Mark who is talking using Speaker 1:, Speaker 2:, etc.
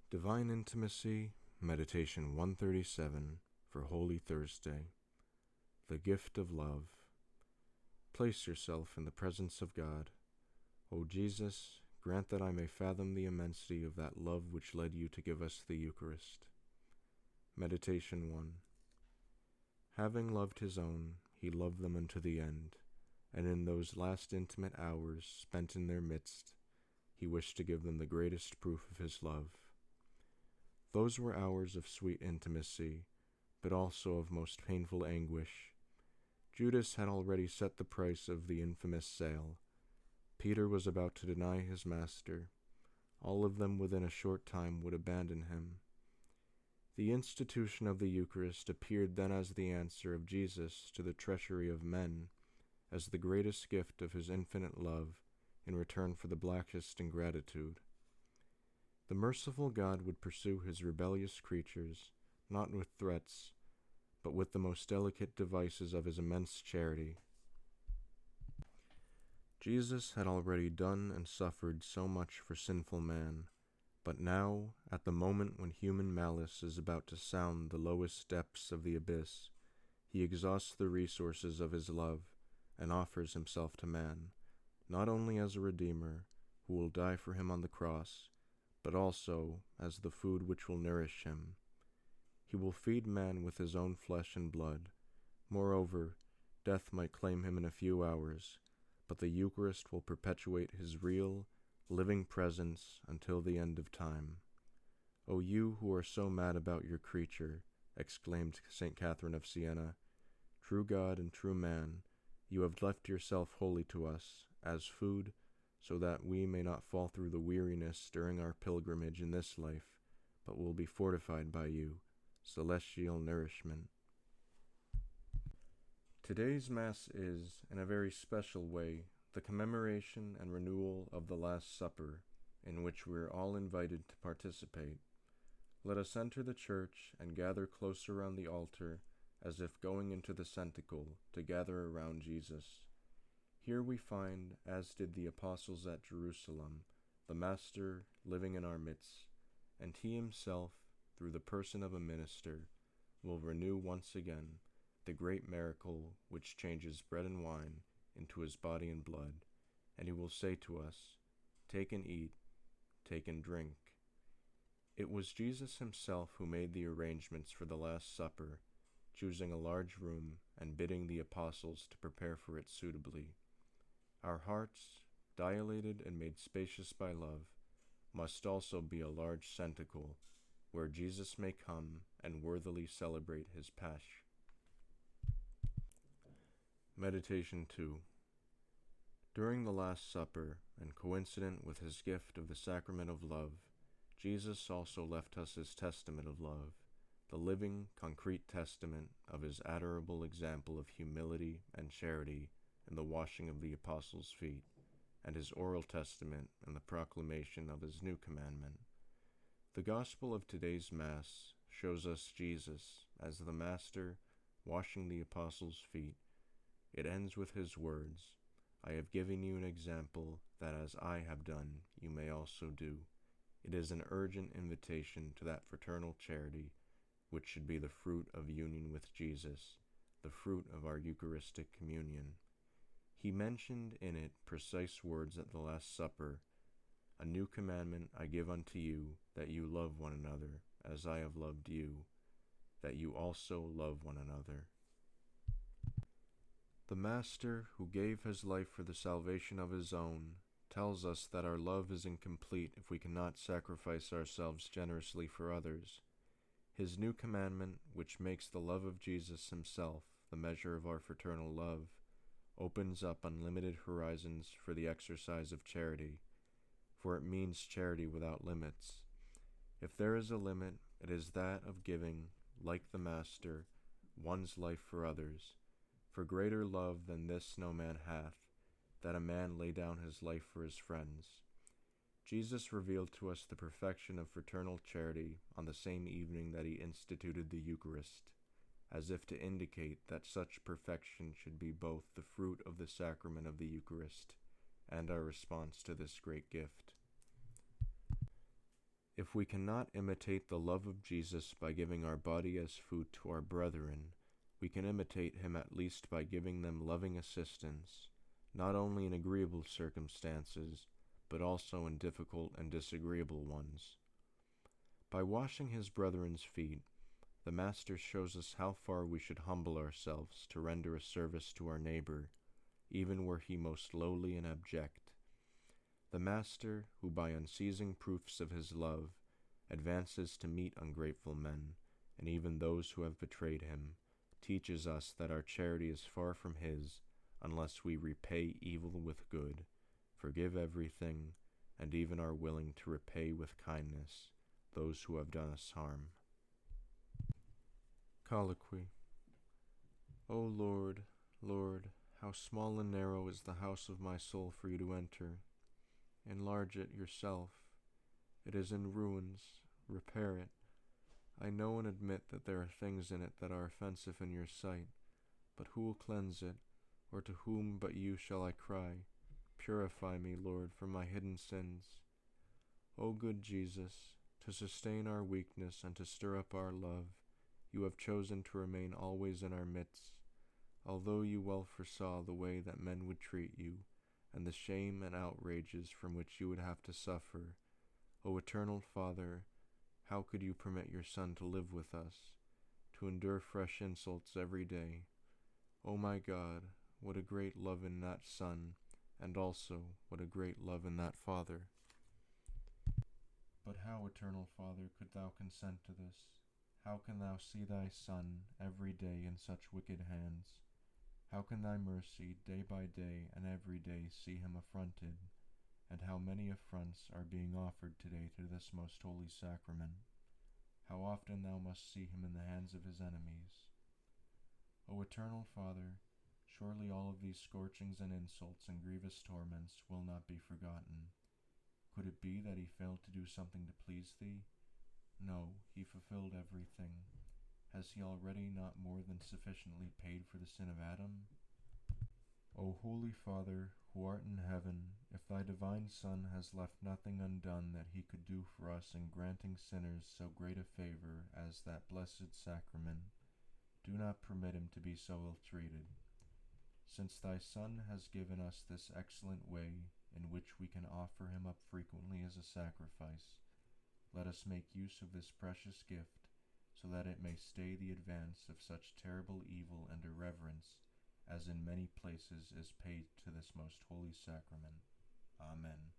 Speaker 1: Divine Intimacy, Meditation 137 for Holy Thursday. The Gift of Love. Place yourself in the presence of God. O Jesus, grant that I may fathom the immensity of that love which led you to give us the Eucharist. Meditation 1. Having loved his own, he loved them unto the end, and in those last intimate hours spent in their midst, he wished to give them the greatest proof of his love. Those were hours of sweet intimacy, but also of most painful anguish. Judas had already set the price of the infamous sale. Peter was about to deny his master. All of them within a short time would abandon him. The institution of the Eucharist appeared then as the answer of Jesus to the treachery of men, as the greatest gift of his infinite love in return for the blackest ingratitude. The merciful God would pursue his rebellious creatures, not with threats, but with the most delicate devices of his immense charity. Jesus had already done and suffered so much for sinful man, but now, at the moment when human malice is about to sound the lowest depths of the abyss, he exhausts the resources of his love and offers himself to man, not only as a Redeemer who will die for him on the cross, but also as the food which will nourish him. He will feed man with his own flesh and blood. Moreover, death might claim him in a few hours, but the Eucharist will perpetuate his real, living presence until the end of time. O you who are so mad about your creature, exclaimed St. Catherine of Siena, true God and true man, you have left yourself wholly to us, as food, so that we may not fall through the weariness during our pilgrimage in this life, but will be fortified by you, celestial nourishment. Today's Mass is, in a very special way, the commemoration and renewal of the Last Supper, in which we are all invited to participate. Let us enter the church and gather close around the altar, as if going into the centacle to gather around Jesus. Here we find, as did the apostles at Jerusalem, the Master living in our midst, and he himself, through the person of a minister, will renew once again the great miracle which changes bread and wine into his body and blood, and he will say to us, take and eat, take and drink. It was Jesus himself who made the arrangements for the Last Supper, choosing a large room and bidding the apostles to prepare for it suitably. Our hearts, dilated and made spacious by love, must also be a large centacle, where Jesus may come and worthily celebrate his Pasch. Meditation 2. During the Last Supper, and coincident with his gift of the sacrament of love, Jesus also left us his testament of love, the living, concrete testament of his admirable example of humility and charity in the washing of the apostles' feet, and his oral testament in the proclamation of his new commandment. The Gospel of today's Mass shows us Jesus as the Master washing the apostles' feet. It ends with his words, I have given you an example that as I have done, you may also do. It is an urgent invitation to that fraternal charity which should be the fruit of union with Jesus, the fruit of our Eucharistic communion. He mentioned in it precise words at the Last Supper, a new commandment I give unto you, that you love one another, as I have loved you, that you also love one another. The Master, who gave his life for the salvation of his own, tells us that our love is incomplete if we cannot sacrifice ourselves generously for others. His new commandment, which makes the love of Jesus himself the measure of our fraternal love, opens up unlimited horizons for the exercise of charity, for it means charity without limits. If there is a limit, it is that of giving, like the Master, one's life for others. For greater love than this no man hath, that a man lay down his life for his friends. Jesus revealed to us the perfection of fraternal charity on the same evening that he instituted the Eucharist, as if to indicate that such perfection should be both the fruit of the sacrament of the Eucharist and our response to this great gift. If we cannot imitate the love of Jesus by giving our body as food to our brethren, we can imitate him at least by giving them loving assistance, not only in agreeable circumstances, but also in difficult and disagreeable ones. By washing his brethren's feet, the Master shows us how far we should humble ourselves to render a service to our neighbor, even were he most lowly and abject. The Master, who by unceasing proofs of his love advances to meet ungrateful men, and even those who have betrayed him, teaches us that our charity is far from his unless we repay evil with good, forgive everything, and even are willing to repay with kindness those who have done us harm. Colloquy. O Lord, Lord, how small and narrow is the house of my soul for you to enter. Enlarge it yourself. It is in ruins. Repair it. I know and admit that there are things in it that are offensive in your sight, but who will cleanse it, or to whom but you shall I cry? Purify me, Lord, from my hidden sins. O good Jesus, to sustain our weakness and to stir up our love, you have chosen to remain always in our midst, although you well foresaw the way that men would treat you, and the shame and outrages from which you would have to suffer. O eternal Father, how could you permit your Son to live with us, to endure fresh insults every day? O my God, what a great love in that Son, and also what a great love in that Father. But how, eternal Father, could thou consent to this? How can thou see thy Son every day in such wicked hands? How can thy mercy day by day and every day see him affronted? And how many affronts are being offered today to this most holy sacrament? How often thou must see him in the hands of his enemies. O eternal Father, surely all of these scorchings and insults and grievous torments will not be forgotten. Could it be that he failed to do something to please thee? No, he fulfilled everything. Has he already not more than sufficiently paid for the sin of Adam? O Holy Father, who art in heaven, if thy divine Son has left nothing undone that he could do for us in granting sinners so great a favor as that blessed sacrament, do not permit him to be so ill-treated. Since thy Son has given us this excellent way in which we can offer him up frequently as a sacrifice, let us make use of this precious gift, so that it may stay the advance of such terrible evil and irreverence as in many places is paid to this most holy sacrament. Amen.